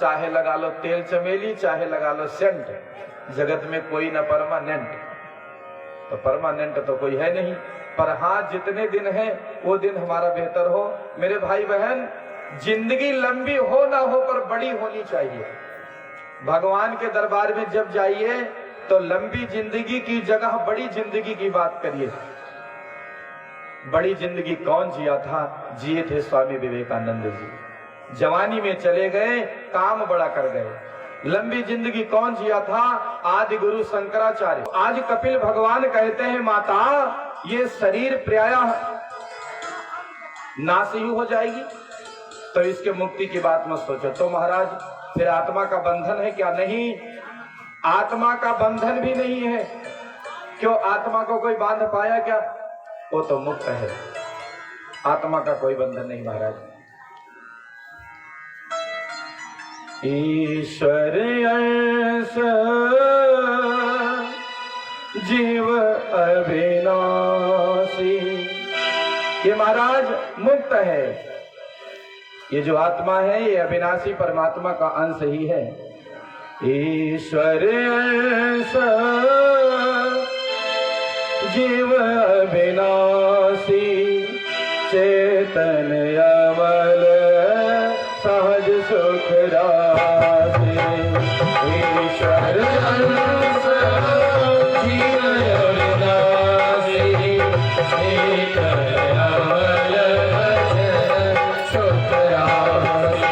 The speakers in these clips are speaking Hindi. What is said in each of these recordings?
चाहे लगा लो तेल चमेली, चाहे लगा लो सेंट, जगत में कोई न परमानेंट। तो परमानेंट तो कोई है नहीं, पर हाँ जितने दिन है वो दिन हमारा बेहतर हो। मेरे भाई बहन, जिंदगी लंबी हो ना हो पर बड़ी होनी चाहिए। भगवान के दरबार में जब जाइए तो लंबी जिंदगी की जगह बड़ी जिंदगी की बात करिए। बड़ी जिंदगी कौन जिया था? जिए थे स्वामी विवेकानंद जी। जवानी में चले गए, काम बड़ा कर गए। लंबी जिंदगी कौन जिया था? आदि गुरु शंकराचार्य। आज कपिल भगवान कहते हैं माता ये शरीर प्रायः नाशयु हो जाएगी, तो इसके मुक्ति की बात मत सोचो। तो महाराज फिर आत्मा का बंधन है क्या? नहीं, आत्मा का बंधन भी नहीं है। क्यों? आत्मा को कोई बांध पाया क्या? वो तो मुक्त है, आत्मा का कोई बंधन नहीं महाराज। ईश्वर अंश जीव अविनाशी, ये महाराज मुक्त है। ये जो आत्मा है ये अविनाशी परमात्मा का अंश ही है। ईश्वर अंश जीव अविनाशी, चेतन अमल सहज सुख राशि। ईश्वर अंश जीव अविनाशी, चेतन अमल सुख राशि।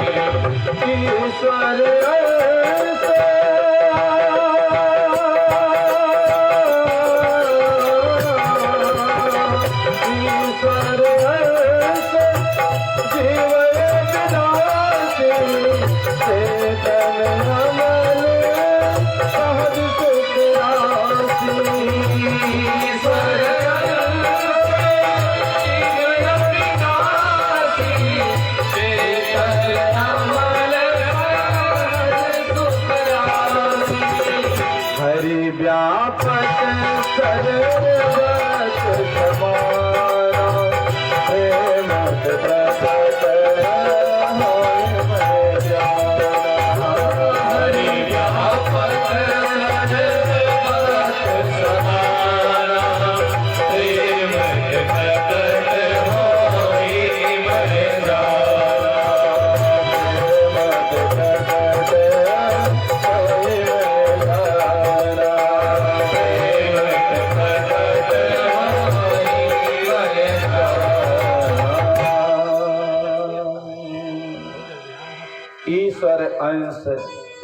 ईश्वर अंश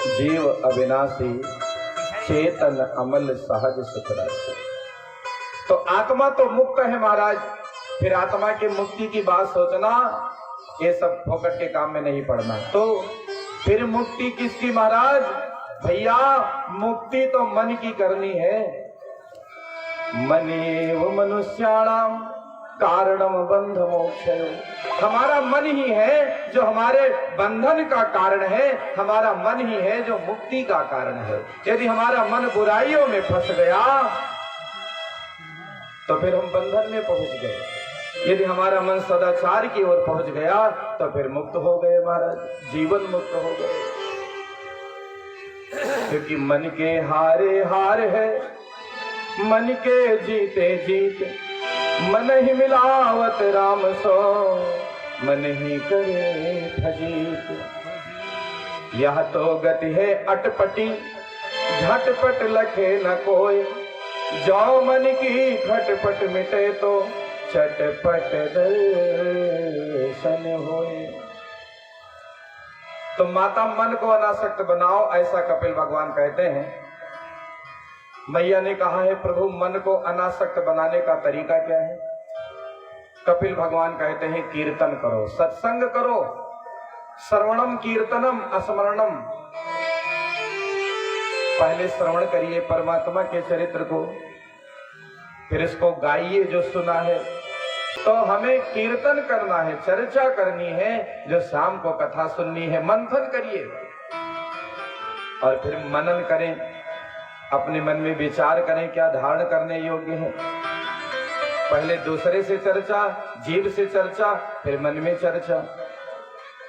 जीव अविनाशी, चेतन अमल सहज सुख राशि। तो आत्मा तो मुक्त है महाराज। फिर आत्मा के मुक्ति की बात सोचना, ये सब फोकट के काम में नहीं पड़ना। तो फिर मुक्ति किसकी महाराज? भैया मुक्ति तो मन की करनी है। मनेव मनुष्याणाम कारणम बंध मोक्षयो। हमारा मन ही है जो हमारे बंधन का कारण है, हमारा मन ही है जो मुक्ति का कारण है। यदि हमारा मन बुराइयों में फंस गया तो फिर हम बंधन में पहुंच गए। यदि हमारा मन सदाचार की ओर पहुंच गया तो फिर मुक्त हो गए महाराज, जीवन मुक्त हो गए। क्योंकि मन के हारे हार है, मन के जीते जीत, मन ही मिलावत राम सो, मन ही करे फजीत। यह तो गति है अटपटी, झटपट लखे न कोई, जो मन की खटपट मिटे तो चटपट दर्शन होए। तो माता मन को अनासक्त बनाओ, ऐसा कपिल भगवान कहते हैं। मैया ने कहा है प्रभु मन को अनासक्त बनाने का तरीका क्या है? कपिल भगवान कहते हैं कीर्तन करो, सत्संग करो। श्रवणम कीर्तनम स्मरणम। पहले श्रवण करिए परमात्मा के चरित्र को, फिर इसको गाइए जो सुना है। तो हमें कीर्तन करना है, चर्चा करनी है, जो शाम को कथा सुननी है। मंथन करिए और फिर मनन करें, अपने मन में विचार करें क्या धारण करने योग्य है। पहले दूसरे से चर्चा, जीव से चर्चा, फिर मन में चर्चा।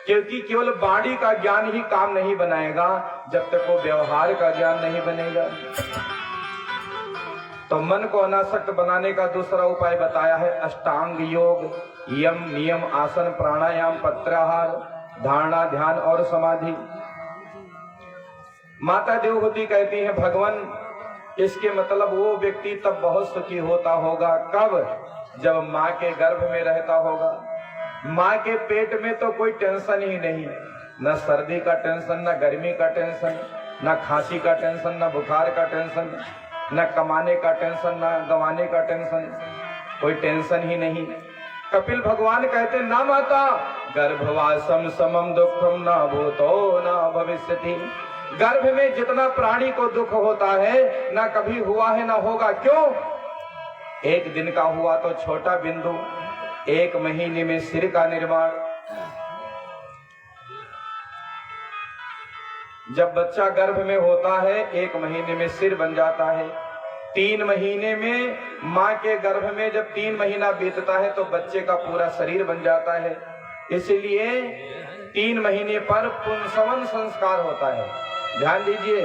क्योंकि केवल वाणी का ज्ञान ही काम नहीं बनाएगा जब तक वो व्यवहार का ज्ञान नहीं बनेगा। तो मन को अनासक्त बनाने का दूसरा उपाय बताया है अष्टांग योग, यम नियम आसन प्राणायाम प्रत्याहार धारणा ध्यान और समाधि। माता देवहूति कहती है भगवान इसके मतलब वो व्यक्ति तब बहुत सुखी होता होगा कब, जब माँ के गर्भ में रहता होगा। माँ के पेट में तो कोई टेंशन ही नहीं, न सर्दी का टेंशन, न गर्मी का टेंशन, न खांसी का टेंशन, न बुखार का टेंशन, न कमाने का टेंशन, न गंवाने का टेंशन, कोई टेंशन ही नहीं। कपिल भगवान कहते ना माता गर्भवासम समम दुखम न भूतो न भविष्यति। गर्भ में जितना प्राणी को दुख होता है ना कभी हुआ है ना होगा। क्यों? एक दिन का हुआ तो छोटा बिंदु, एक महीने में सिर का निर्माण। जब बच्चा गर्भ में होता है एक महीने में सिर बन जाता है। 3 महीने में माँ के गर्भ में जब 3 महीना बीतता है तो बच्चे का पूरा शरीर बन जाता है। इसलिए 3 महीने पर पुंसवन संस्कार होता है। ध्यान दीजिए,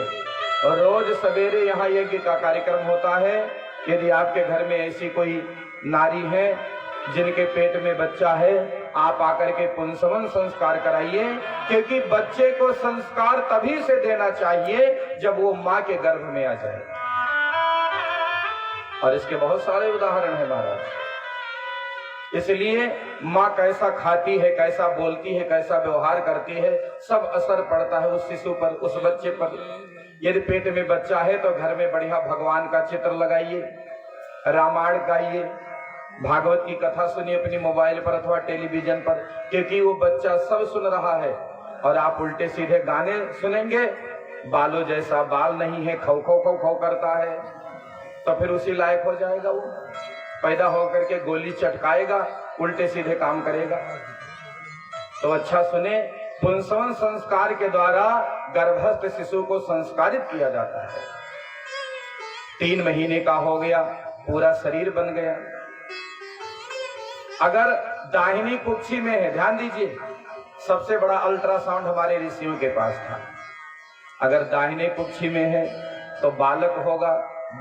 रोज सवेरे यहाँ यज्ञ का कार्यक्रम होता है। यदि आपके घर में ऐसी कोई नारी है जिनके पेट में बच्चा है, आप आकर के पुंसवन संस्कार कराइए, क्योंकि बच्चे को संस्कार तभी से देना चाहिए जब वो माँ के गर्भ में आ जाए। और इसके बहुत सारे उदाहरण है महाराज। इसलिए माँ कैसा खाती है, कैसा बोलती है, कैसा व्यवहार करती है, सब असर पड़ता है उस शिशु पर, उस बच्चे पर। यदि पेट में बच्चा है तो घर में बढ़िया भगवान का चित्र लगाइए, रामायण गाइए, भागवत की कथा सुनिए अपनी मोबाइल पर अथवा टेलीविजन पर, क्योंकि वो बच्चा सब सुन रहा है। और आप उल्टे सीधे गाने सुनेंगे, बालों जैसा बाल नहीं है, खौ खौ खौ खौ करता है, तो फिर उसी लायक हो जाएगा। वो पैदा होकर के गोली चटकाएगा, उल्टे सीधे काम करेगा। तो अच्छा सुने, पुंसवन संस्कार के द्वारा गर्भस्थ शिशु को संस्कारित किया जाता है। 3 महीने का हो गया, पूरा शरीर बन गया। अगर दाहिनी कुक्षी में है, ध्यान दीजिए, सबसे बड़ा अल्ट्रासाउंड हमारे ऋषियों के पास था। अगर दाहिने कुक्षी में है तो बालक होगा,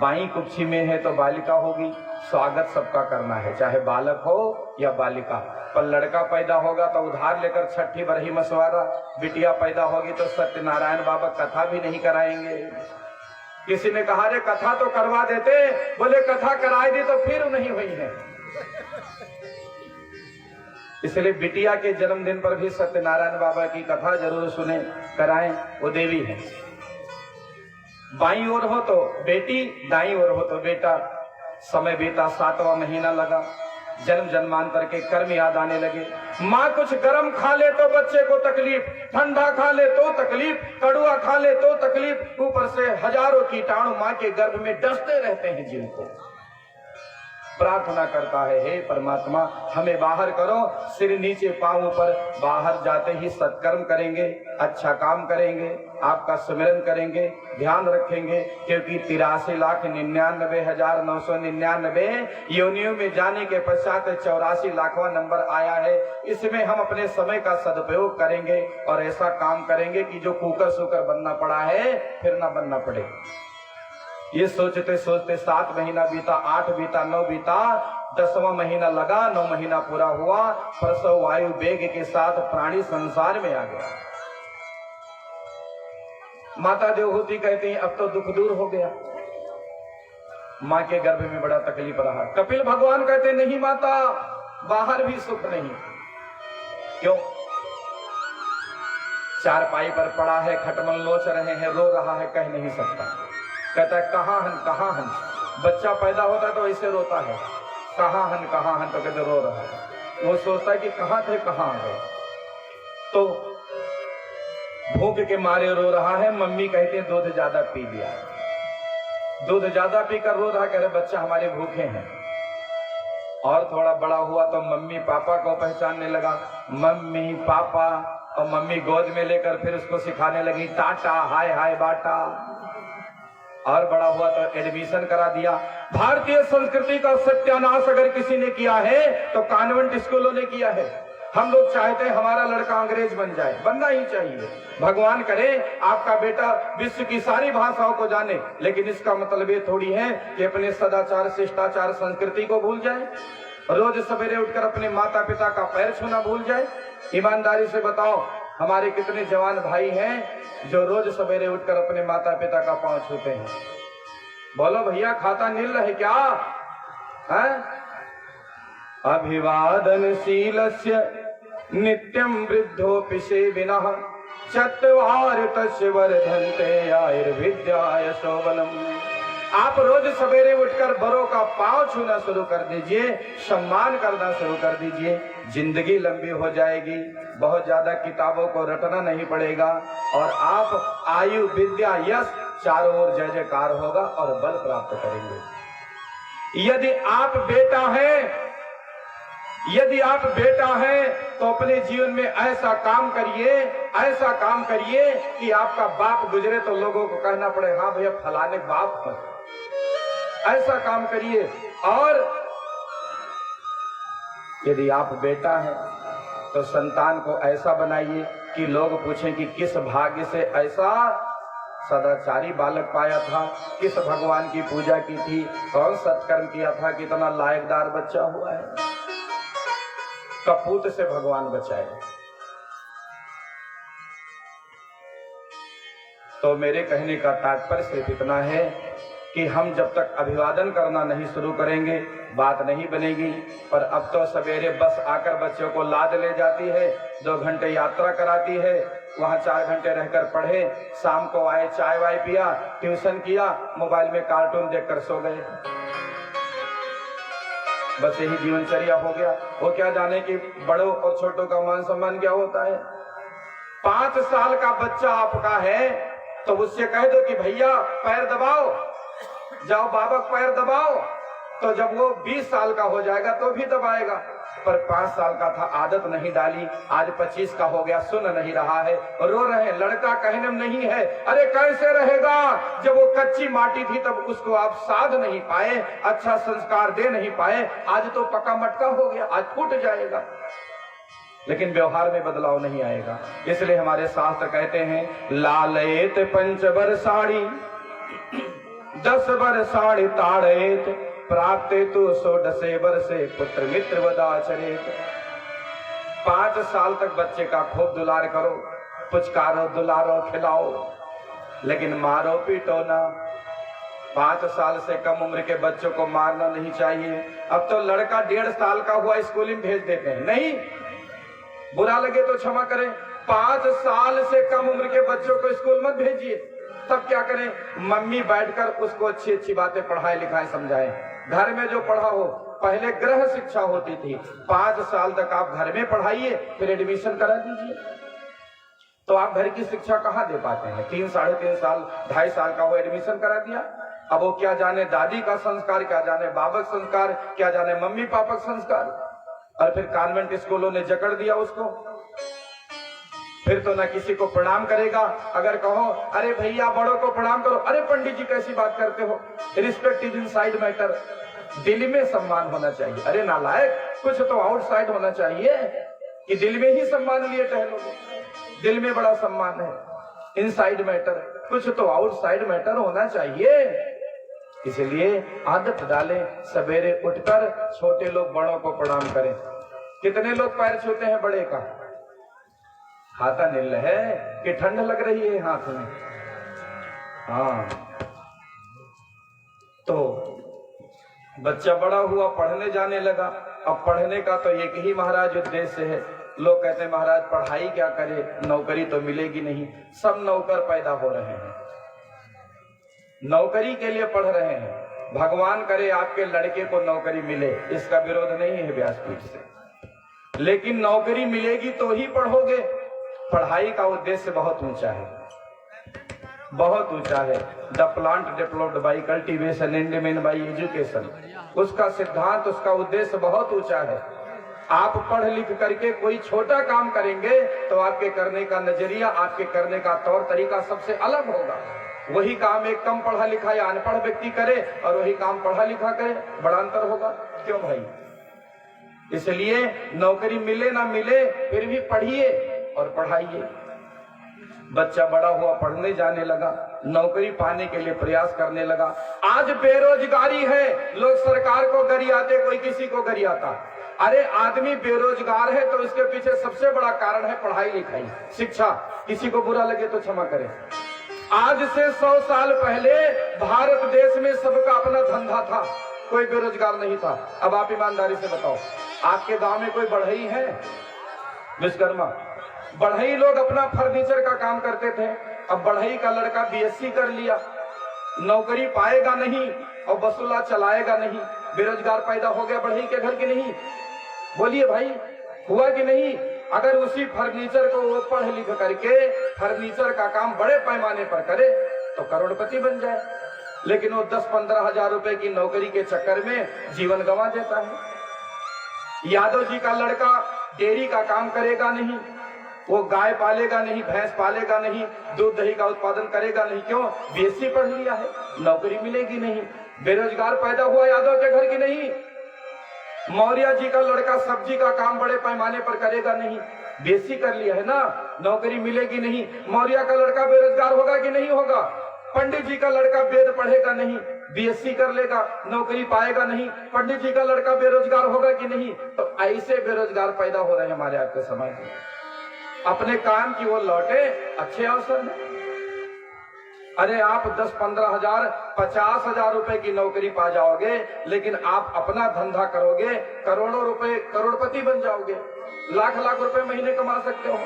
बाईं कुक्षी में है तो बालिका होगी। स्वागत सबका करना है, चाहे बालक हो या बालिका। पर लड़का पैदा होगा तो उधार लेकर छठी बरही मसवारा, बिटिया पैदा होगी तो सत्यनारायण बाबा कथा भी नहीं कराएंगे। किसी ने कहा रे कथा तो करवा देते, बोले कथा कराई दी तो फिर नहीं हुई है। इसलिए बिटिया के जन्मदिन पर भी सत्यनारायण बाबा की कथा जरूर सुने, कराएं, वो देवी है। बाईं ओर हो तो बेटी, दाईं ओर हो तो बेटा। समय बीता, 7वां महीना लगा, जन्म जन्मांतर के कर्म याद आने लगे। माँ कुछ गर्म खा ले तो बच्चे को तकलीफ, ठंडा खा ले तो तकलीफ, कड़वा खा ले तो तकलीफ, ऊपर से हजारों कीटाणु माँ के गर्भ में डसते रहते हैं। जिनको प्रार्थना करता है, हे परमात्मा हमें बाहर करो, सिर नीचे पांव ऊपर, बाहर जाते ही सत्कर्म करेंगे, अच्छा काम करेंगे, आपका स्मरण करेंगे, ध्यान रखेंगे, क्योंकि 83,99,999 योनियों में जाने के पश्चात 84 लाखवां नंबर आया है। इसमें हम अपने समय का सदुपयोग करेंगे और ऐसा काम करेंगे कि जो कुकर सुकर बनना पड़ा है फिर ना बनना पड़े। ये सोचते सोचते 7 महीना बीता, 8 बीता, 9 बीता, 10वां महीना लगा, 9 महीना पूरा हुआ। प्रसव वायु वेग के साथ प्राणी संसार में आ गया। माता देवहूति कहती हैं अब तो दुख दूर हो गया। माँ के गर्भ में बड़ा तकलीफ रहा। कपिल भगवान कहते नहीं माता, बाहर भी सुख नहीं। क्यों? चारपाई पर पड़ा है, खटमल नोच रहे हैं, रो रहा है, कह नहीं सकता। कहता है कहाँ हन कहाँ हन। बच्चा पैदा होता है तो ऐसे रोता है, कहाँ हन तो कहते रो रहा है। वो सोचता है कि कहाँ थे कहाँ आ गए। तो भूख के मारे रो रहा है। मम्मी कहते हैं दूध ज्यादा पी लिया, दूध ज्यादा पीकर रो रहा। कह रहे बच्चा हमारे भूखे हैं। और थोड़ा बड़ा हुआ तो मम्मी पापा को पहचानने लगा, मम्मी पापा, और मम्मी गोद में लेकर फिर उसको सिखाने लगी टाटा हाय हाय बाटा। और बड़ा हुआ तो एडमिशन करा दिया। भारतीय संस्कृति का सत्यानाश अगर किसी ने किया है तो कॉन्वेंट स्कूलों ने किया है। हम लोग चाहते हैं हमारा लड़का अंग्रेज बन जाए, बनना ही चाहिए। भगवान करे आपका बेटा विश्व की सारी भाषाओं को जाने, लेकिन इसका मतलब ये थोड़ी है कि अपने सदाचार, शिष्टाचार, संस्कृति को भूल जाए, रोज सवेरे उठकर अपने माता पिता का पैर छूना भूल जाए। ईमानदारी से बताओ, हमारे कितने जवान भाई हैं जो रोज सवेरे उठकर अपने माता पिता का पांव छूते हैं? बोलो भैया, खाता नील रहे क्या है? अभिवादनशीलस्य नित्यं वृद्धोऽपि सेविनः चत्वारि तस्य वर्धन्ते आयुर्विद्याय शोभनम्। आप रोज सवेरे उठकर बड़ों का पांव छूना शुरू कर दीजिए, सम्मान करना शुरू कर दीजिए, जिंदगी लंबी हो जाएगी, बहुत ज्यादा किताबों को रटना नहीं पड़ेगा और आप आयु, विद्या, यश चारों ओर जय जयकार होगा और बल प्राप्त करेंगे। यदि आप बेटा हैं तो अपने जीवन में ऐसा काम करिए कि आपका बाप गुजरे तो लोगों को कहना पड़े, हाँ भैया फलाने बाप है। ऐसा काम करिए। और यदि आप बेटा हैं तो संतान को ऐसा बनाइए कि लोग पूछें कि किस भाग्य से ऐसा सदाचारी बालक पाया था, किस भगवान की पूजा की थी, कौन सत्कर्म किया था, कितना लायकदार बच्चा हुआ है। कपूत से भगवान बचाए। तो मेरे कहने का तात्पर्य सिर्फ इतना है कि हम जब तक अभिवादन करना नहीं शुरू करेंगे बात नहीं बनेगी। पर अब तो सवेरे बस आकर बच्चों को लाद ले जाती है, 2 घंटे यात्रा कराती है, वहां 4 घंटे रहकर पढ़े, शाम को आए चाय वाय पिया, ट्यूशन किया, मोबाइल में कार्टून देखकर सो गए। बस यही जीवनचर्या हो गया। वो क्या जाने कि बड़ों और छोटों का मान सम्मान क्या होता है। 5 साल का बच्चा आपका है तो उससे कह दो कि भैया पैर दबाओ, जाओ बाबा पैर दबाओ, तो जब वो 20 साल का हो जाएगा तो भी दबाएगा। पर 5 साल का था, आदत नहीं डाली, आज 25 का हो गया, सुन नहीं रहा है, रो रहे। लड़का कहने में नहीं है, अरे कैसे रहेगा, जब वो कच्ची माटी थी तब उसको आप साध नहीं पाए, अच्छा संस्कार दे नहीं पाए, आज तो पक्का मटका हो गया, आज फूट जाएगा। लेकिन व्यवहार में बदलाव नहीं आएगा। इसलिए हमारे शास्त्र कहते हैं, लालयेत 5 वर्षाणि 10 वर्षाणि ताड़येत प्राप्ते तो 16 वर्षे पुत्र मित्र वदाचरेत। 5 साल तक बच्चे का खूब दुलार करो, पुचकारो, दुलारो, खिलाओ, लेकिन मारो पीटो ना। 5 साल से कम उम्र के बच्चों को मारना नहीं चाहिए। अब तो लड़का 1.5 साल का हुआ स्कूल में भेज देते हैं, नहीं, बुरा लगे तो क्षमा करें, 5 साल से कम उम्र के बच्चों को स्कूल मत भेजिए। तब क्या करें, मम्मी बैठकर उसको अच्छी अच्छी बातें पढ़ाए लिखाए समझाएं। घर में जो पढ़ा हो, पहले गृह शिक्षा होती थी, 5 साल तक आप घर में पढ़ाइए, फिर एडमिशन करा दीजिए। तो आप घर की शिक्षा कहाँ दे पाते हैं? 3, 3.5 साल, 2.5 साल का वो एडमिशन करा दिया। अब वो क्या जाने दादी का संस्कार, क्या जाने बाबा का संस्कार, क्या जाने मम्मी पापा का संस्कार। और फिर कॉन्वेंट स्कूलों ने जकड़ दिया उसको। फिर तो ना किसी को प्रणाम करेगा। अगर कहो अरे भैया बड़ों को प्रणाम करो, अरे पंडित जी कैसी बात करते हो, रिस्पेक्ट इज इनसाइड मैटर। दिल में सम्मान होना चाहिए। अरे नालायक, कुछ तो आउटसाइड होना चाहिए कि दिल में ही सम्मान लिए टहलोगे। दिल में बड़ा सम्मान है, इनसाइड मैटर, कुछ तो आउटसाइड मैटर होना चाहिए। इसलिए आदत डालें, सवेरे उठकर छोटे लोग बड़ों को प्रणाम करें। कितने लोग पैर छूते हैं बड़े का? खाता नील है कि ठंड लग रही है हाथ में? हाँ, तो बच्चा बड़ा हुआ, पढ़ने जाने लगा। अब पढ़ने का तो एक ही महाराज उद्देश्य है। लोग कहते हैं महाराज पढ़ाई क्या करे, नौकरी तो मिलेगी नहीं। सब नौकर पैदा हो रहे हैं, नौकरी के लिए पढ़ रहे हैं। भगवान करे आपके लड़के को नौकरी मिले, इसका विरोध नहीं है व्यासपीठ से, लेकिन नौकरी मिलेगी तो ही पढ़ोगे। पढ़ाई का उद्देश्य बहुत ऊंचा है, बहुत ऊंचा है। The plant developed by cultivation and main by education, उसका सिद्धांत, उसका उद्देश्य बहुत ऊंचा है। आप पढ़ लिख करके कोई छोटा काम करेंगे तो आपके करने का नजरिया, आपके करने का तौर तरीका सबसे अलग होगा। वही काम एक कम पढ़ा लिखा या अनपढ़ व्यक्ति करे और वही काम पढ़ा लिखा करे, बड़ा अंतर होगा। क्यों भाई? इसलिए नौकरी मिले ना मिले फिर भी पढ़िए और पढ़ाइए। बच्चा बड़ा हुआ, पढ़ने जाने लगा, नौकरी पाने के लिए प्रयास करने लगा। आज बेरोजगारी है, लोग सरकार को गरियाते, कोई किसी को गरियाता। अरे आदमी बेरोजगार है तो इसके पीछे सबसे बड़ा कारण है पढ़ाई लिखाई, शिक्षा। किसी को बुरा लगे तो क्षमा करें। आज से 100 साल पहले भारत देश में सबका अपना धंधा था, कोई बेरोजगार नहीं था। अब आप ईमानदारी से बताओ, आपके गांव में कोई बढ़ई है? विश्वकर्मा बढ़ई लोग अपना फर्नीचर का काम करते थे। अब बढ़ई का लड़का बीएससी कर लिया, नौकरी पाएगा नहीं और बसूला चलाएगा नहीं, बेरोजगार पैदा हो गया बढ़ई के घर की नहीं? बोलिए भाई, हुआ कि नहीं? अगर उसी फर्नीचर को वो पढ़ लिख करके फर्नीचर का काम बड़े पैमाने पर करे तो करोड़पति बन जाए, लेकिन वो 10-15 हजार रुपए की नौकरी के चक्कर में जीवन गंवा देता है। यादव जी का लड़का डेयरी का काम करेगा नहीं, वो गाय पालेगा नहीं, भैंस पालेगा नहीं, दूध दही का उत्पादन करेगा नहीं। क्यों? बीएससी पढ़ लिया है, नौकरी मिलेगी नहीं, बेरोजगार पैदा हुआ यादव के घर की नहीं। मौर्य जी का लड़का सब्जी का काम बड़े पैमाने पर करेगा नहीं, बीएससी कर लिया है ना, नौकरी मिलेगी नहीं। मौर्य का लड़का बेरोजगार होगा कि नहीं होगा? पंडित जी का लड़का वेद पढ़ेगा नहीं, बीएससी कर लेगा, नौकरी पाएगा नहीं। पंडित जी का लड़का बेरोजगार होगा कि नहीं? तो ऐसे बेरोजगार पैदा हो रहे हैं हमारे आपके समाज में। अपने काम की वो लौटे, अच्छे अवसर में। अरे आप 10-15 हजार 50 हजार रुपए की नौकरी पा जाओगे, लेकिन आप अपना धंधा करोगे, करोड़ों रुपए, करोड़पति बन जाओगे, लाख रुपए महीने कमा सकते हो।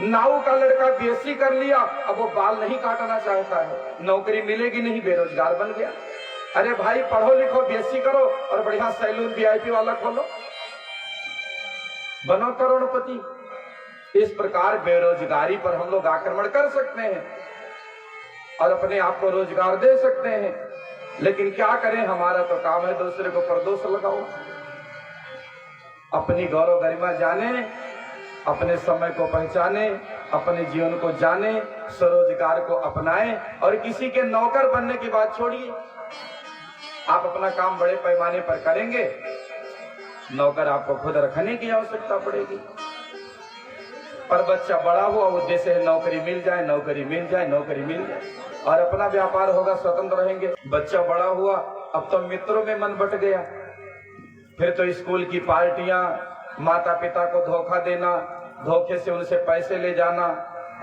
नाऊ का लड़का बीएससी कर लिया, अब वो बाल नहीं काटना चाहता है, नौकरी मिलेगी नहीं, बेरोजगार बन गया। अरे भाई पढ़ो लिखो, बीएससी करो और बढ़िया सैलून वीआईपी वाला खोलो, बनो करोड़पति। इस प्रकार बेरोजगारी पर हम लोग आक्रमण कर सकते हैं और अपने आप को रोजगार दे सकते हैं, लेकिन क्या करें, हमारा तो काम है दूसरे को परदोष लगाओ। अपनी गौरव गरिमा जाने, अपने समय को पहचाने, अपने जीवन को जाने, स्वरोजगार को अपनाएं और किसी के नौकर बनने की बात छोड़िए। आप अपना काम बड़े पैमाने पर करेंगे, नौकर आपको खुद रखने की आवश्यकता पड़ेगी। पर बच्चा बड़ा हुआ, उद्देश्य है नौकरी मिल जाए, नौकरी मिल जाए, नौकरी मिल जाए और अपना व्यापार होगा, स्वतंत्र रहेंगे। बच्चा बड़ा हुआ, अब तो मित्रों में मन बट गया, फिर तो स्कूल की पार्टियां, माता पिता को धोखा देना, धोखे से उनसे पैसे ले जाना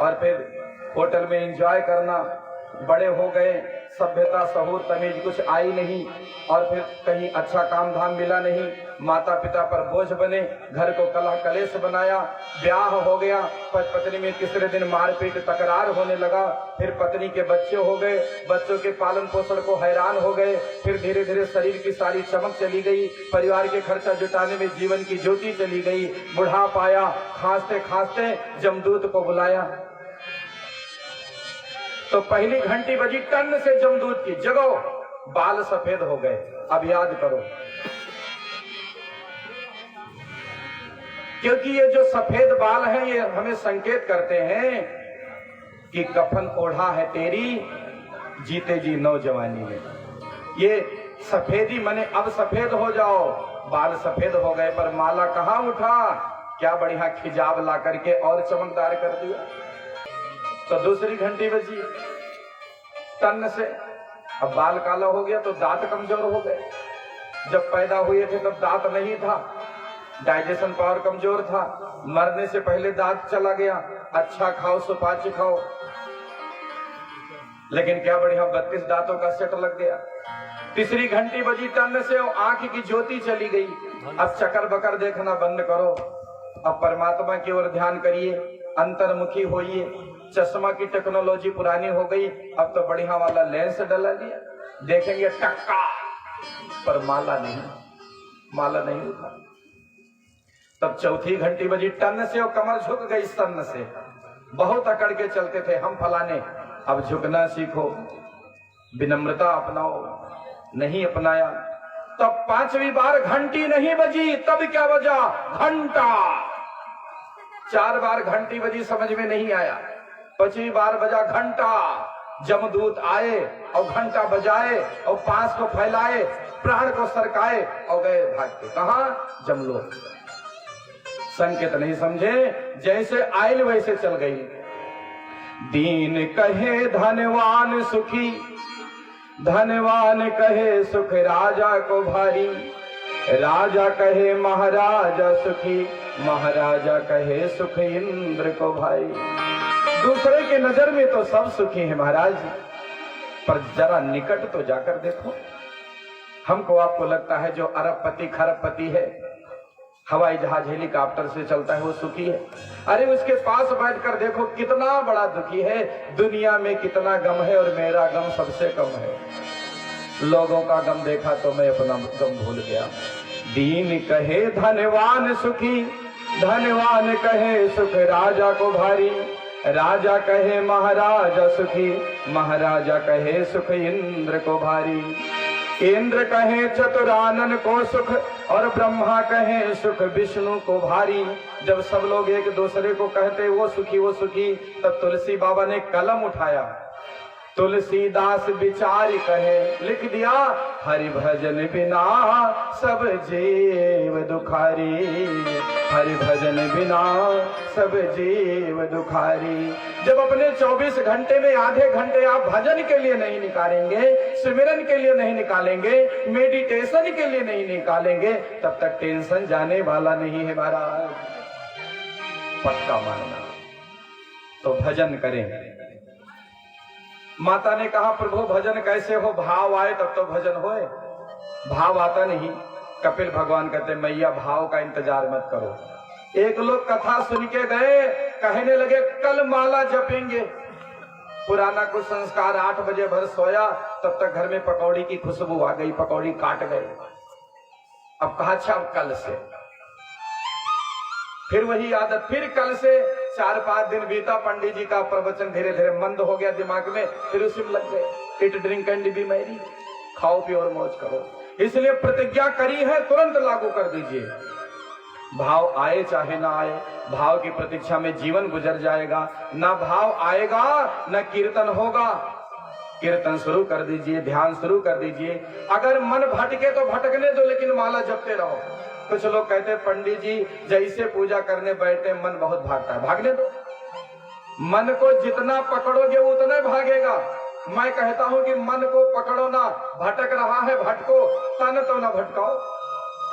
और फिर होटल में एंजॉय करना। बड़े हो गए, सभ्यता सहूर तमीज कुछ आई नहीं और फिर कहीं अच्छा काम धाम मिला नहीं, माता पिता पर बोझ बने, घर को कलह कलेश बनाया, ब्याह हो गया, पत्नी में तीसरे दिन मारपीट तकरार होने लगा, फिर पत्नी के बच्चे हो गए, बच्चों के पालन पोषण को हैरान हो गए, फिर धीरे धीरे शरीर की सारी चमक चली गई, परिवार के खर्चा जुटाने में जीवन की ज्योति चली गई, बुढ़ापा आया, खांसते खांसते जमदूत को बुलाया तो पहली घंटी बजी, टन से जमदूत की, जगो, बाल सफेद हो गए। अब याद करो, क्योंकि ये जो सफेद बाल हैं ये हमें संकेत करते हैं कि कफन ओढ़ा है तेरी जीते जी नौजवानी में। ये सफेदी मने अब सफेद हो जाओ, बाल सफेद हो गए पर माला कहां उठा, क्या बढ़िया खिजाब ला करके और चमकदार कर दिया। तो दूसरी घंटी बजी, टन से, अब बाल काला हो गया तो दांत कमजोर हो गए। जब पैदा हुए थे तब दांत नहीं था, डाइजेशन पावर कमजोर था, मरने से पहले दांत चला गया। अच्छा खाओ, सुपाच्य खाओ, लेकिन क्या बढ़िया 32 दांतों का सेट लग गया। तीसरी घंटी बजी, टन से आंख की ज्योति चली गई। अब चक्कर बकर देखना बंद करो, अब परमात्मा की ओर ध्यान करिए, अंतर्मुखी होइए। चश्मा की टेक्नोलॉजी पुरानी हो गई, अब तो बढ़िया वाला लेंस डला दिया, देखेंगे टक्का, पर माला नहीं उठा। तब चौथी घंटी बजी, टन से और कमर झुक गई स्तन से। बहुत अकड़ के चलते थे हम फलाने, अब झुकना सीखो, विनम्रता अपनाओ, नहीं अपनाया। तब पांचवी बार घंटी नहीं बजी, तब क्या बजा, घंटा। 4 बार घंटी बजी, समझ में नहीं आया, 5वीं बार बजा घंटा, जमदूत आए और घंटा बजाए और पांस को फैलाए, प्राण को सरकाए और गए भाग के। कहां? जमलोक। संकेत नहीं समझे, जैसे आयल वैसे चल गई। दीन कहे धनवान सुखी, धनवान कहे सुख राजा को भारी, राजा कहे महाराजा सुखी, महाराजा कहे सुख इंद्र को भाई। दूसरे के नजर में तो सब सुखी है महाराज, पर जरा निकट तो जाकर देखो। हमको आपको लगता है जो अरबपति खरबपति है, हवाई जहाज हेलीकॉप्टर से चलता है, वो सुखी है? अरे उसके पास बैठकर देखो कितना बड़ा दुखी है। दुनिया में कितना गम है और मेरा गम सबसे कम है। लोगों का गम देखा तो मैं अपना गम भूल गया। दीन कहे धनवान सुखी, धनवान कहे सुख राजा को भारी, राजा कहे महाराजा सुखी, महाराजा कहे सुख इंद्र को भारी। इंद्र कहे चतुरानन को सुख और ब्रह्मा कहे सुख विष्णु को भारी। जब सब लोग एक दूसरे को कहते वो सुखी, तब तुलसी बाबा ने कलम उठाया। तुलसीदास विचार कहे, लिख दिया, हरि भजन बिना सब जीव दुखारी, हरि भजन बिना सब जीव दुखारी। जब अपने 24 घंटे में आधे घंटे आप भजन के लिए नहीं निकालेंगे, सिमरन के लिए नहीं निकालेंगे, मेडिटेशन के लिए नहीं निकालेंगे, तब तक टेंशन जाने वाला नहीं है महाराज, पक्का मानना। तो भजन करें। माता ने कहा प्रभु भजन कैसे हो? भाव आए तब तो भजन होए, भाव आता नहीं। कपिल भगवान कहते मैया भाव का इंतजार मत करो। एक लोग कथा सुन के गए, कहने लगे कल माला जपेंगे। पुराना कुछ संस्कार, 8 बजे भर सोया, तब तक घर में पकौड़ी की खुशबू आ गई, पकौड़ी काट गए। अब कहा अच्छा अब कल से, फिर वही आदत, फिर कल से। 4-5 दिन बीता, पंडित जी का प्रवचन धीरे धीरे मंद हो गया दिमाग में, फिर उसी में लग गए। It drink and B Mary, खाओ पियो और मौज करो। इसलिए प्रतिज्ञा करी है, तुरंत लागू कर दीजिए। भाव आए चाहे ना आए, भाव की प्रतीक्षा में जीवन गुजर जाएगा। ना भाव आएगा न कीर्तन होगा। कीर्तन शुरू कर दीजिए, ध्यान शुरू कर दीजिए। अगर मन भटके तो भटकने दो, लेकिन माला जपते रहो। कुछ लोग कहते हैं पंडित जी जैसे पूजा करने बैठे मन बहुत भागता है, भागने दो। मन को जितना पकड़ोगे उतना भागेगा। मैं कहता हूं कि मन को पकड़ो ना, भटक रहा है भटको, तन तो ना भटकाओ।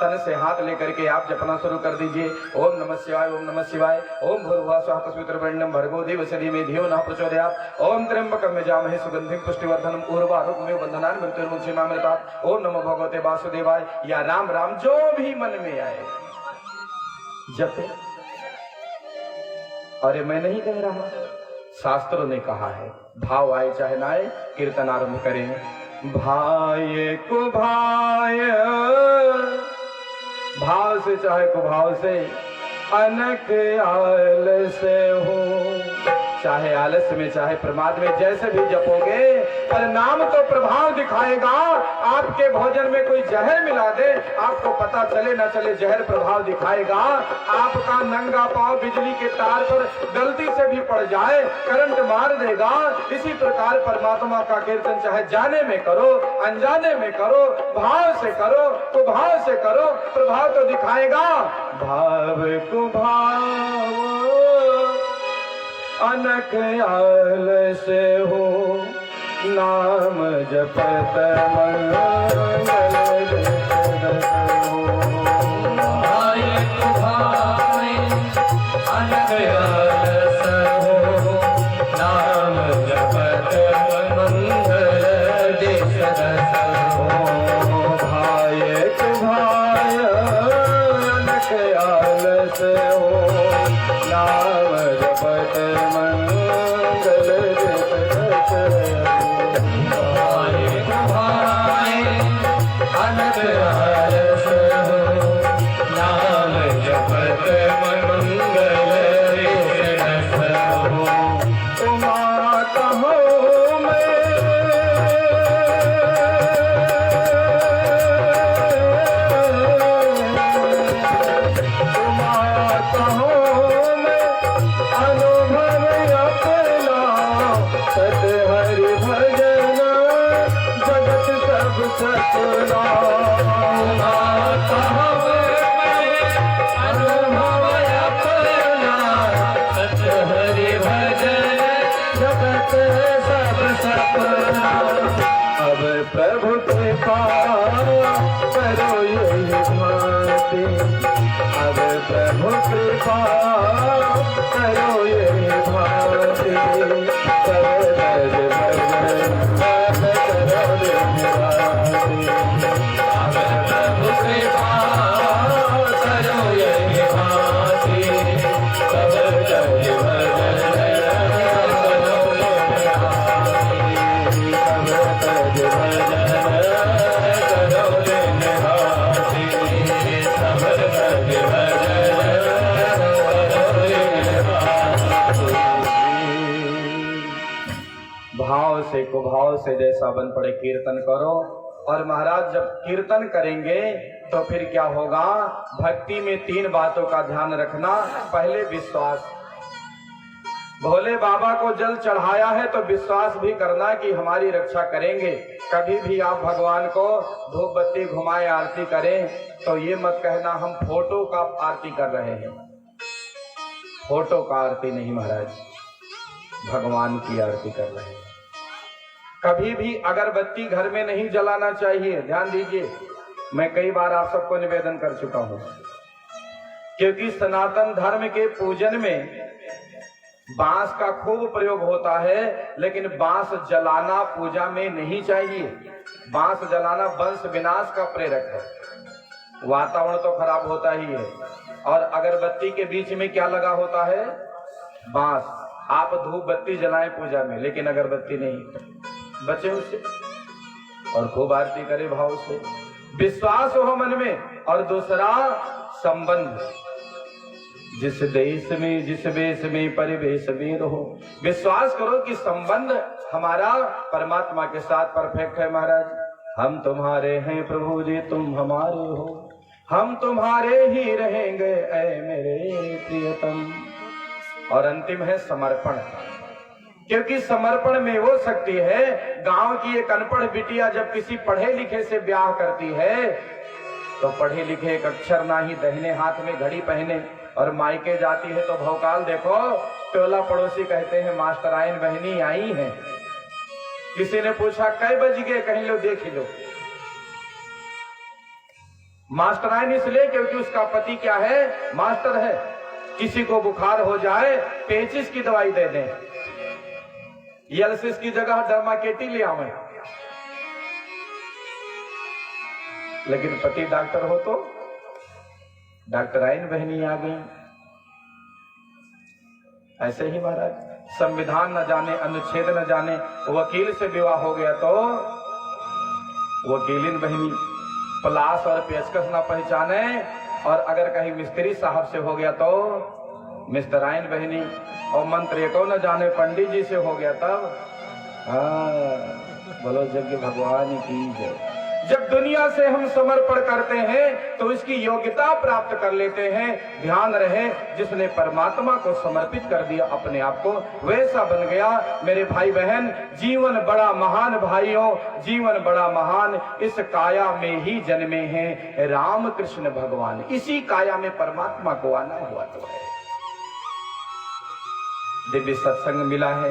तन से हाथ लेकर के आप जपना शुरू कर दीजिए। ओम नमः शिवाय, ओम नमः शिवाय, ओम भूर्भुवः स्वः तस्मिन् भर्गो देवस्य धीमहि धियो नः प्रचोदयात्। ओम त्र्यंबकं यजामहे सुगंधिं पुष्टिवर्धनम् उर्वारुकमिव बन्धनान् मृत्युर्मुक्षीमामृतात्। ओम नमो भगवते वासुदेवाय। या राम राम जो भी मन में आए जपे। अरे मैं नहीं कह रहा, शास्त्रों ने कहा है। भाव आए चाहे ना आए, कीर्तन आरंभ करें। भाये को भाय, भाव से चाहे कुभाव से, अनक आलस हो। चाहे आलस्य में चाहे प्रमाद में, जैसे भी जपोगे, पर नाम तो प्रभाव दिखाएगा। आपके भोजन में कोई जहर मिला दे, आपको पता चले न चले जहर प्रभाव दिखाएगा। आपका नंगा पांव बिजली के तार पर गलती से भी पड़ जाए, करंट मार देगा। इसी प्रकार परमात्मा का कीर्तन चाहे जाने में करो, अनजाने में करो, भाव से करो, कुभाव से करो, प्रभाव तो दिखाएगा। भाव कुभाव अनक आलस हो, नाम जपत मंगल हो। भाय कुभाव अनक आलस हो, नाम जपत मंगल हो। भाय कुभाव अनक आलस हो, नाम जपत मंगल सपना अनुभव अपना सत हरि भजन जगत सब सपना। अब प्रभु कृपा करो यही भांति, अब प्रभु कृपा करो यही भांति। सब रज भजन करो निराति, अब प्रभु कृपा करो यही भांति। सब रज भजन करो निराति, सब रज भजन भाव से कुभाव से जैसा बन पड़े कीर्तन करो। और महाराज जब कीर्तन करेंगे तो फिर क्या होगा, भक्ति में 3 बातों का ध्यान रखना। पहले विश्वास, भोले बाबा को जल चढ़ाया है तो विश्वास भी करना कि हमारी रक्षा करेंगे। कभी भी आप भगवान को धूप बत्ती घुमाए आरती करें तो ये मत कहना हम फोटो का आरती कर रहे हैं। फोटो का आरती नहीं महाराज, भगवान की आरती कर रहे हैं। कभी भी अगरबत्ती घर में नहीं जलाना चाहिए, ध्यान दीजिए। मैं कई बार आप सबको निवेदन कर चुका हूं, क्योंकि सनातन धर्म के पूजन में बांस का खूब प्रयोग होता है, लेकिन बांस जलाना पूजा में नहीं चाहिए। बांस जलाना वंश विनाश का प्रेरक है, वातावरण तो खराब होता ही है। और अगरबत्ती के बीच में क्या लगा होता है, बांस। आप धूप बत्ती जलाएं पूजा में, लेकिन अगरबत्ती नहीं, बचे उससे और खूब आरती करे भाव से। विश्वास हो मन में। और दूसरा संबंध, जिस देश में जिस वेश में परिवेश में रहो, विश्वास करो कि संबंध हमारा परमात्मा के साथ परफेक्ट है। महाराज हम तुम्हारे हैं प्रभु जी, तुम हमारे हो, हम तुम्हारे ही रहेंगे ऐ मेरे प्रियतम। और अंतिम है समर्पण, क्योंकि समर्पण में वो शक्ति है। गांव की एक अनपढ़ बिटिया जब किसी पढ़े लिखे से ब्याह करती है तो पढ़े लिखे एक अक्षर ना ही, दहिने हाथ में घड़ी पहने और मायके जाती है तो भौकाल देखो। टोला पड़ोसी कहते हैं मास्टराइन बहनी आई हैं। किसी ने पूछा कै बज गए, कहीं लो देख लो। मास्टराइन इसलिए क्योंकि उसका पति क्या है, मास्टर है। किसी को बुखार हो जाए पेचिस की दवाई दे दें, एलसिस की जगह डर्माकेटी ले आवे। लेकिन पति डॉक्टर हो तो डॉक्टराइन बहनी आ गई। ऐसे ही महाराज संविधान न जाने, अनुच्छेद न जाने, वकील से विवाह हो गया तो वकीलिन बहनी, प्लास और पेचकस न पहचाने। और अगर कहीं मिस्त्री साहब से हो गया तो मिस्टराइन बहनी, और मंत्र को न जाने पंडित जी से हो गया तब बोलो यज्ञ भगवान की जय। जब दुनिया से हम समर्पण करते हैं तो इसकी योग्यता प्राप्त कर लेते हैं। ध्यान रहे, जिसने परमात्मा को समर्पित कर दिया अपने आप को, वैसा बन गया। मेरे भाई बहन, जीवन बड़ा महान भाइयों, जीवन बड़ा महान। इस काया में ही जन्मे हैं राम कृष्ण भगवान, इसी काया में परमात्मा को आना हुआ तो है। दिव्य सत्संग मिला है,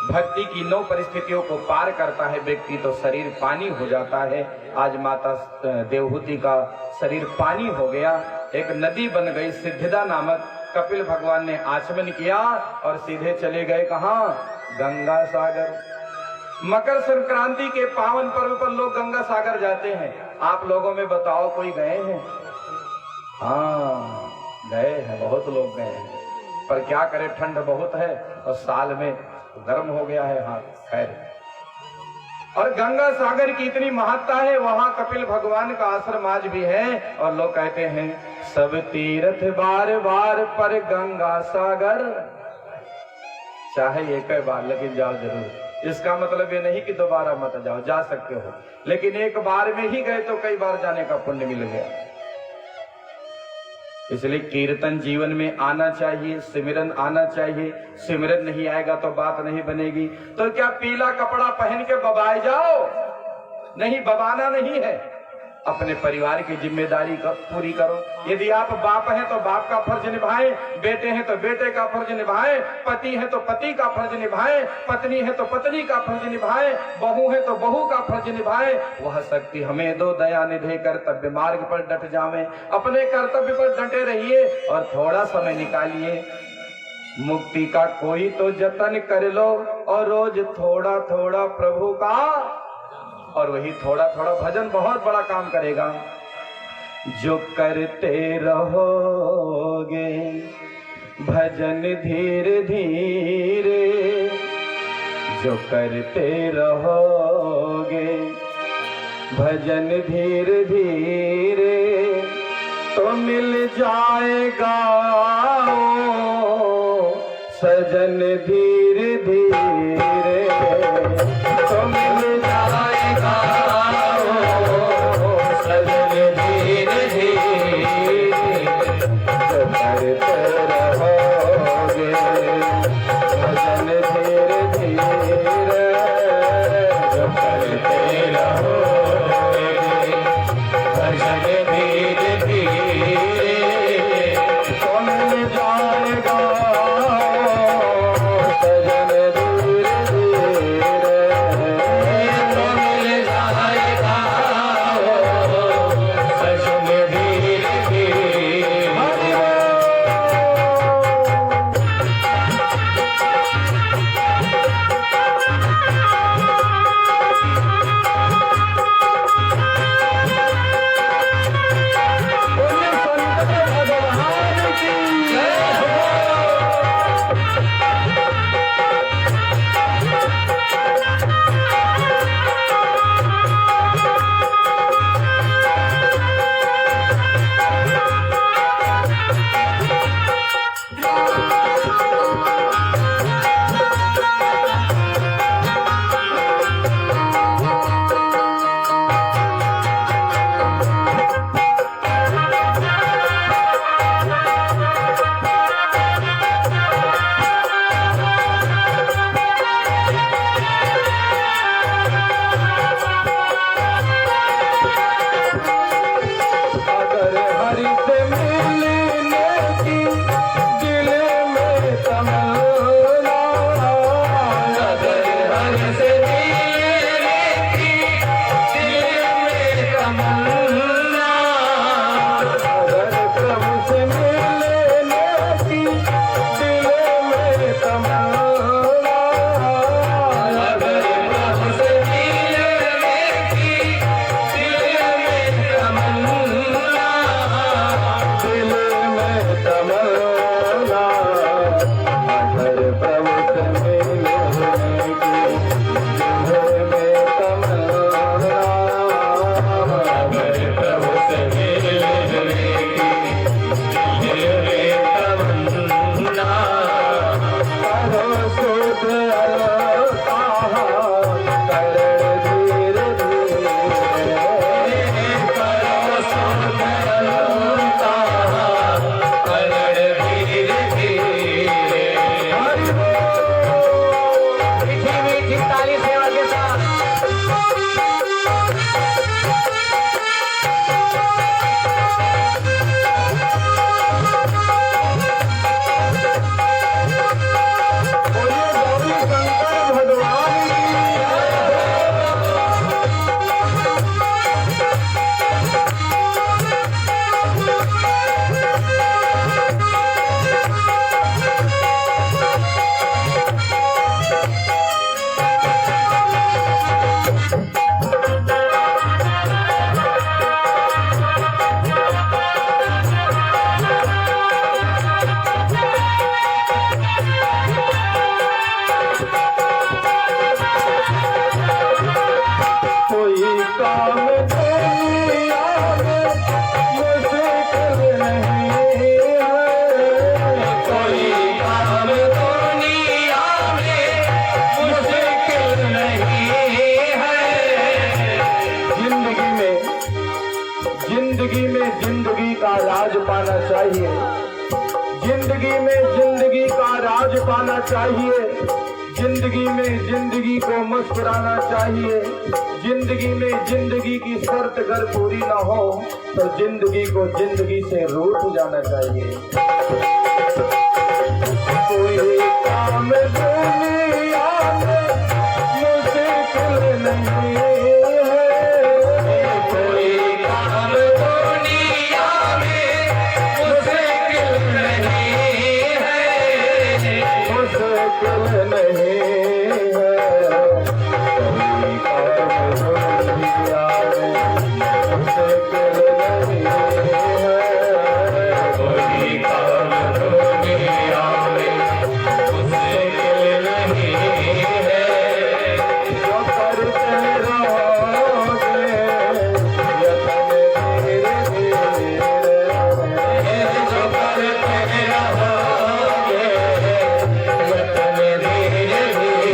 भक्ति की 9 परिस्थितियों को पार करता है व्यक्ति तो शरीर पानी हो जाता है। आज माता देवहूति का शरीर पानी हो गया, एक नदी बन गई सिद्धिदा नामक। कपिल भगवान ने आचमन किया और सीधे चले गए कहाँ, गंगा सागर। मकर संक्रांति के पावन पर्व पर लोग गंगा सागर जाते हैं। आप लोगों में बताओ कोई गए हैं? हाँ गए हैं, बहुत लोग गए हैं, पर क्या करें ठंड बहुत है और साल में गर्म हो गया है। हाँ खैर, और गंगा सागर की इतनी महत्ता है, वहां कपिल भगवान का आश्रम आज भी है। और लोग कहते हैं सब तीर्थ बार बार पर गंगा सागर, चाहे एक बार लेकिन जाओ जरूर। इसका मतलब ये नहीं कि दोबारा मत जाओ, जा सकते हो, लेकिन एक बार में ही गए तो कई बार जाने का पुण्य मिल गया। इसलिए कीर्तन जीवन में आना चाहिए, सिमरन आना चाहिए। सिमरन नहीं आएगा तो बात नहीं बनेगी। तो क्या पीला कपड़ा पहन के बबाए जाओ? नहीं, बबाना नहीं है। अपने परिवार की जिम्मेदारी पूरी करो। यदि आप बाप हैं तो बाप का फर्ज निभाएं, बेटे हैं तो बेटे का फर्ज निभाएं, पति है तो पति का फर्ज निभाएं, पत्नी है तो पत्नी का फर्ज निभाएं, बहू है तो बहू का फर्ज निभाएं। वह शक्ति हमें दो, दया निधे कर्तव्य मार्ग पर डट जावें। अपने कर्तव्य पर डटे रहिए और थोड़ा समय निकालिए। मुक्ति का कोई तो जतन कर लो और रोज थोड़ा थोड़ा प्रभु का, और वही थोड़ा थोड़ा भजन बहुत बड़ा काम करेगा। जो करते रहोगे भजन धीरे धीरे, जो करते रहोगे भजन धीरे धीरे, तो मिल जाएगा सजन धीरे धीरे, तो मिल जाएगा सजन धीरे धीरे। जो करते रहोगे भजन धीरे धीरे, जो करते रहोगे भजन धीरे धीरे, तो मिल जाएगा जिंदगी में जिंदगी का राज पाना चाहिए। जिंदगी में जिंदगी को मुस्कुराना चाहिए। जिंदगी में जिंदगी की शर्त अगर पूरी ना हो तो जिंदगी को जिंदगी से रूठ जाना चाहिए। कोई काम दुनिया में मुश्किल नहीं है, कोई काम दुनिया में मुश्किल नहीं है, मुश्किल नहीं है, कोई काम दुनिया में मुश्किल नहीं है, कोई काम दुनिया में मुश्किल नहीं है। जो करते रहोगे यतन धीरे धीरे, जो करते रहोगे यतन धीरे धीरे।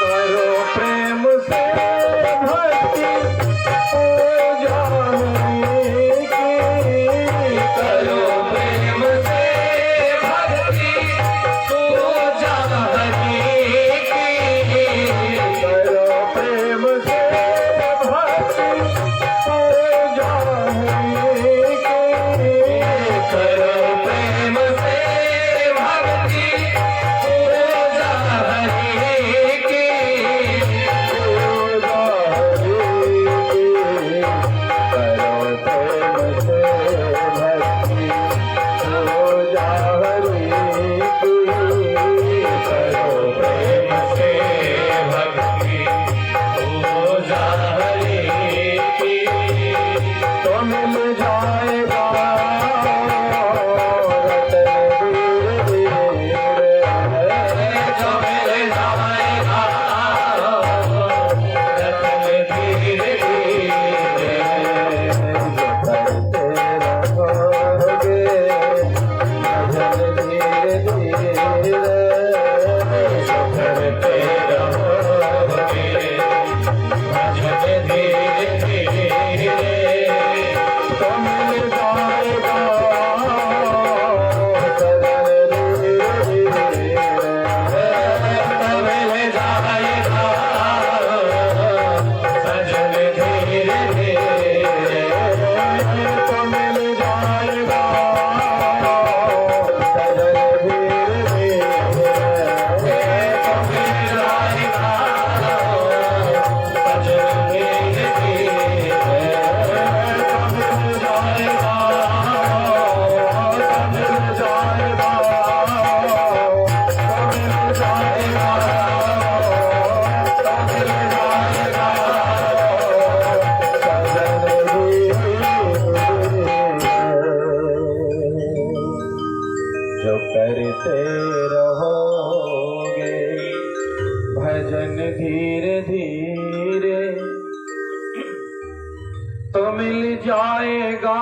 करो प्रेम से भक्ति पूजा हरि की, करो प्रेम से भक्ति पूजा हरि की, करो प्रेम से भक्ति पूजा हरि की, करो प्रेम से भक्ति पूजा हरि की, पूजा हरि की, करो प्रेम से भक्ति पूजा हरि की, करो प्रेम से भक्ति पूजा हरि की। तो मिल जाएगा रतन धीरे धीरे, जो मिल जाएगा रतन धीरे धीरे, जो करते रहोगे भजन धीरे धीरे, जो करते रहोगे भजन धीरे धीरे। तो मिल जाएगा सजन धीरे धीरे, तो मिल जाएगा सजन धीरे धीरे, तो मिल जाएगा सजन धीरे धीरे, तो मिल जाएगा सजन धीरे धीरे, तो मिल जाएगा, तो मिल जाएगा, तो मिल जाएगा, तो मिल जाएगा सजन धीरे। जो करते रहोगे भजन धीरे धीरे, तो मिल जाएगा